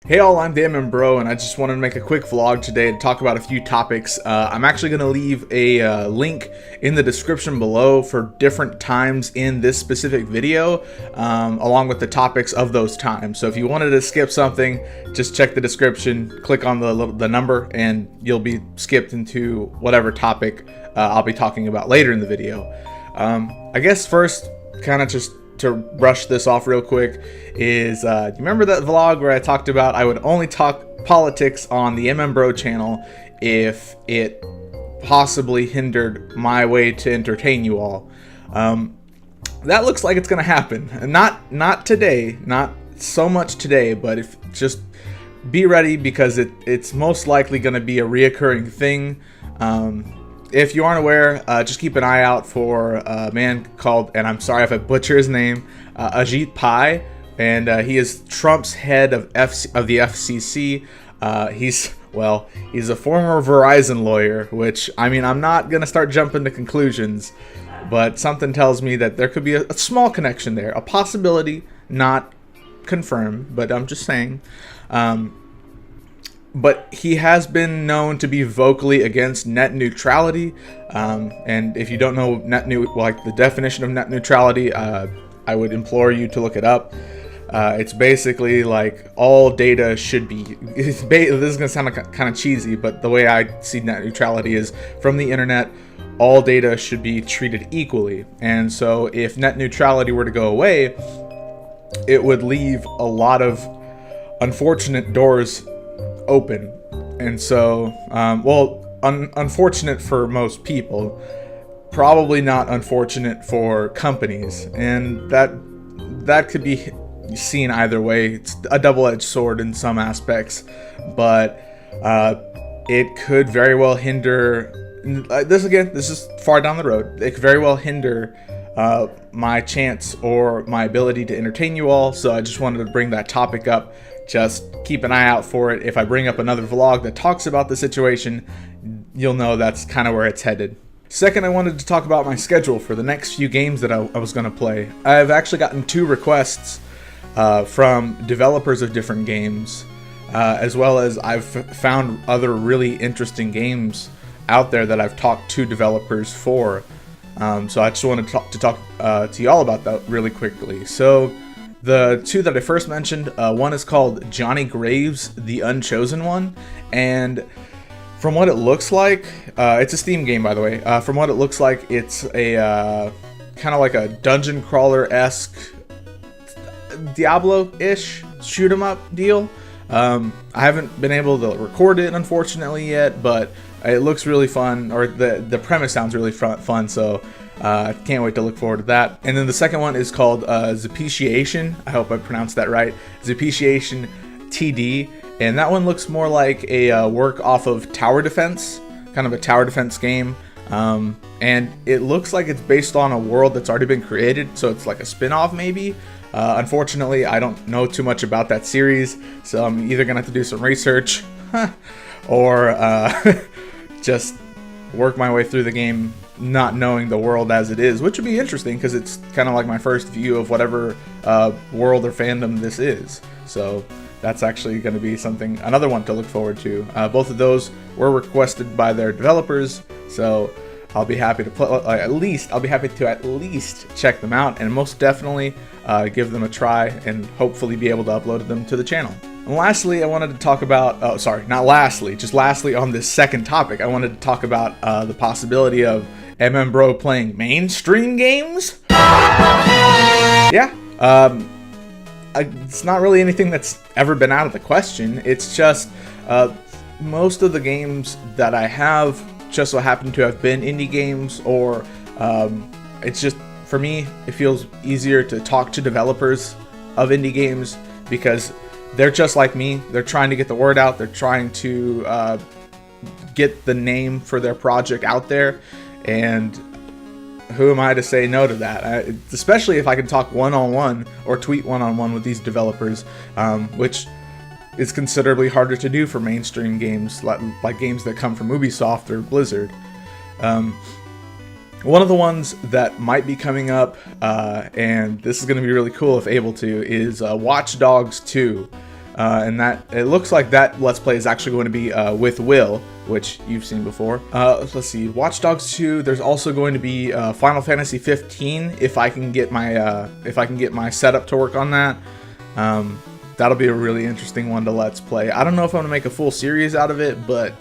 Hey all, I'm the MMBro, and I just wanted to make a quick vlog today to talk about a few topics. I'm actually going to leave a link in the description below for different times in this specific video, along with the topics of those times. So if you wanted to skip something, just check the description, click on the number, and you'll be skipped into whatever topic I'll be talking about later in the video. I guess first, kind of just to brush this off real quick, is you remember that vlog where I talked about I would only talk politics on the MMBro channel if it possibly hindered my way to entertain you all? That looks like it's gonna happen. Not today, not so much today, but if just be ready, because it's most likely gonna be a reoccurring thing. If you aren't aware, just keep an eye out for a man called, and I'm sorry if I butcher his name, Ajit Pai, and he is Trump's head of the FCC. He's a former Verizon lawyer, which, I mean, I'm not gonna start jumping to conclusions, but something tells me that there could be a small connection there, a possibility, not confirmed, but I'm just saying. But he has been known to be vocally against net neutrality, and if you don't know the definition of net neutrality, I would implore you to look it up. It's basically like all data should be. This is gonna sound kind of cheesy, but the way I see net neutrality is, from the internet, all data should be treated equally. And so, if net neutrality were to go away, it would leave a lot of unfortunate doors open. And so unfortunate for most people, probably not unfortunate for companies, and that could be seen either way. It's a double-edged sword in some aspects, but it could very well hinder this is far down the road. It could very well hinder my chance or my ability to entertain you all. So I just wanted to bring that topic up. Just keep an eye out for it. If I bring up another vlog that talks about the situation, you'll know that's kind of where it's headed. Second, I wanted to talk about my schedule for the next few games that I was going to play. I've actually gotten 2 requests from developers of different games, as well as I've found other really interesting games out there that I've talked to developers for. So I just wanted to talk to y'all about that really quickly. So the 2 that I first mentioned, one is called Johnny Graves, the Unchosen One, and from what it looks like, it's a Steam game, by the way. From what it looks like, it's a kind of like a dungeon crawler-esque, Diablo-ish shoot 'em up deal. I haven't been able to record it, unfortunately, yet, but it looks really fun, or the premise sounds really fun, so I can't wait to look forward to that. And then the second one is called Zepetiation. I hope I pronounced that right. Zepetiation TD. And that one looks more like a work off of tower defense, kind of a tower defense game. And it looks like it's based on a world that's already been created, so it's like a spin-off maybe. Unfortunately, I don't know too much about that series, so I'm either gonna have to do some research or just work my way through the game not knowing the world as it is, which would be interesting because it's kind of like my first view of whatever world or fandom this is. So that's actually going to be another one to look forward to. Both of those were requested by their developers, so I'll be happy to at least check them out, and most definitely give them a try, and hopefully be able to upload them to the channel. And lastly, I wanted to talk about, lastly on this second topic, I wanted to talk about the possibility of MMBro playing mainstream games. Yeah, it's not really anything that's ever been out of the question. It's just most of the games that I have just so happen to have been indie games, or it's just, for me, it feels easier to talk to developers of indie games because they're just like me. They're trying to get the word out. They're trying to get the name for their project out there. And who am I to say no to that? Especially if I can talk one-on-one or tweet one-on-one with these developers, which is considerably harder to do for mainstream games, like games that come from Ubisoft or Blizzard. One of the ones that might be coming up, and this is going to be really cool if able to, is Watch Dogs 2. and that it looks like that Let's Play is actually going to be with Will, which you've seen before. Let's see, Watch Dogs 2. There's also going to be Final Fantasy 15 if I can get my setup to work on that. That'll be a really interesting one to Let's Play. I don't know if I'm gonna make a full series out of it, but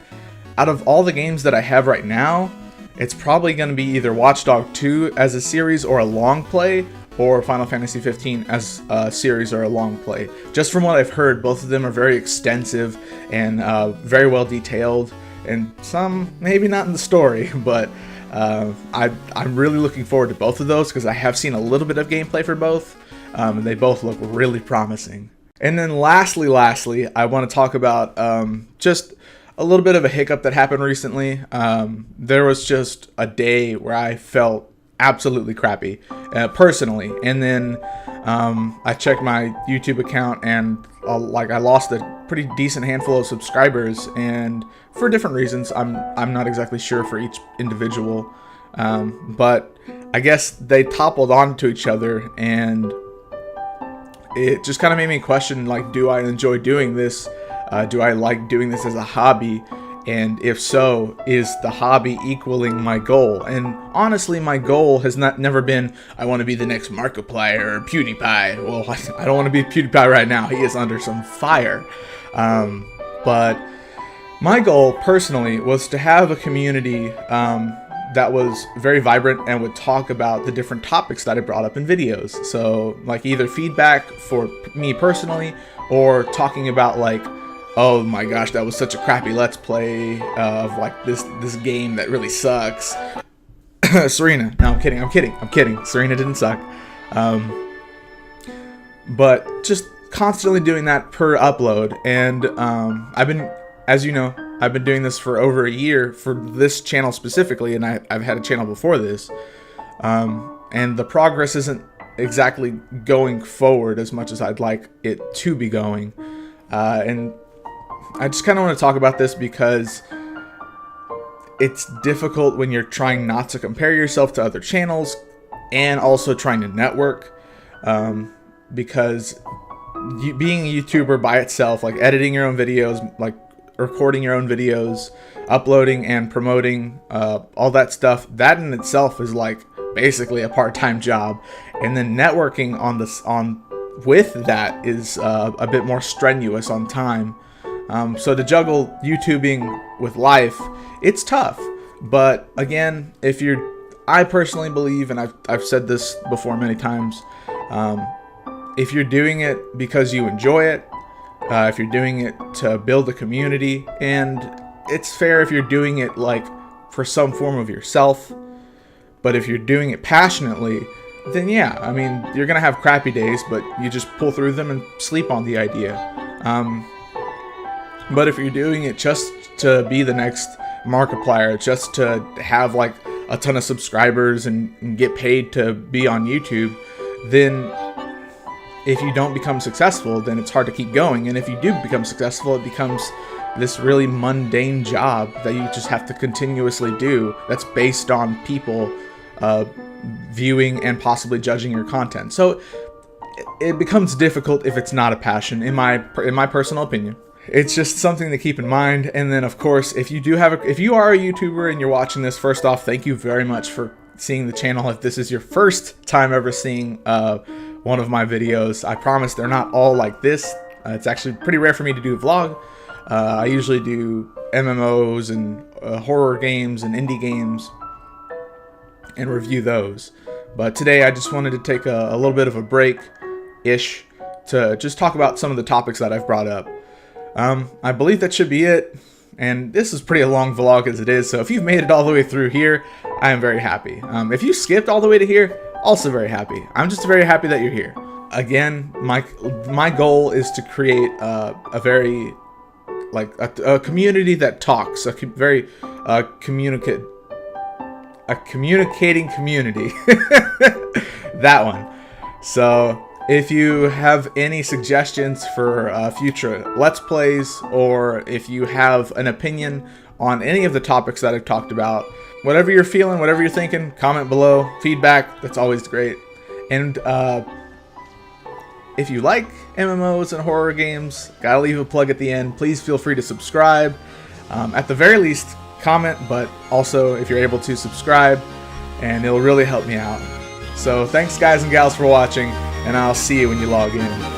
out of all the games that I have right now, it's probably gonna be either Watch Dogs 2 as a series or a long play, or Final Fantasy 15 as a series or a long play. Just from what I've heard, both of them are very extensive and very well detailed, and some maybe not in the story, but I'm really looking forward to both of those because I have seen a little bit of gameplay for both, and they both look really promising. And then lastly, I want to talk about just a little bit of a hiccup that happened recently. There was just a day where I felt absolutely crappy personally, and then I checked my YouTube account and I lost a pretty decent handful of subscribers, and for different reasons. I'm not exactly sure for each individual, but I guess they toppled onto each other, and it just kind of made me question, like, do I enjoy doing this? Do I like doing this as a hobby? And if so, is the hobby equaling my goal? And honestly, my goal has never been, I want to be the next Markiplier or PewDiePie. Well, I don't want to be PewDiePie right now. He is under some fire. But my goal, personally, was to have a community that was very vibrant and would talk about the different topics that I brought up in videos. So, like, either feedback for me personally, or talking about, like, oh my gosh, that was such a crappy Let's Play of like this game that really sucks. Serena. No, I'm kidding. Serena didn't suck. But just constantly doing that per upload. And I've been, as you know, I've been doing this for over a year for this channel specifically, and I've had a channel before this. And the progress isn't exactly going forward as much as I'd like it to be going. And I just kind of want to talk about this because it's difficult when you're trying not to compare yourself to other channels and also trying to network, because being a YouTuber by itself, like editing your own videos, like recording your own videos, uploading and promoting, all that stuff, that in itself is like basically a part-time job. And then networking with that is a bit more strenuous on time. So to juggle YouTubing with life, it's tough. But again, I personally believe, and I've said this before many times, if you're doing it because you enjoy it, if you're doing it to build a community, and it's fair if you're doing it like for some form of yourself, but if you're doing it passionately, then yeah, I mean, you're gonna have crappy days, but you just pull through them and sleep on the idea. But if you're doing it just to be the next Markiplier, just to have like a ton of subscribers and get paid to be on YouTube, then if you don't become successful, then it's hard to keep going. And if you do become successful, it becomes this really mundane job that you just have to continuously do, that's based on people viewing and possibly judging your content. So it becomes difficult if it's not a passion, in my personal opinion. It's just something to keep in mind. And then, of course, if you are a YouTuber and you're watching this, first off, thank you very much for seeing the channel. If this is your first time ever seeing one of my videos, I promise they're not all like this. It's actually pretty rare for me to do a vlog. I usually do MMOs and horror games and indie games and review those. But today I just wanted to take a little bit of a break-ish to just talk about some of the topics that I've brought up. I believe that should be it, and this is pretty a long vlog as it is, so if you've made it all the way through here, I am very happy. If you skipped all the way to here, also very happy. I'm just very happy that you're here. Again, my goal is to create a very, like, a community that talks, a communicating community. That one. So if you have any suggestions for future Let's Plays, or if you have an opinion on any of the topics that I've talked about, whatever you're feeling, whatever you're thinking, comment below. Feedback, that's always great. And if you like MMOs and horror games, gotta leave a plug at the end. Please feel free to subscribe. At the very least, comment, but also if you're able to subscribe, and it'll really help me out. So thanks guys and gals for watching, and I'll see you when you log in.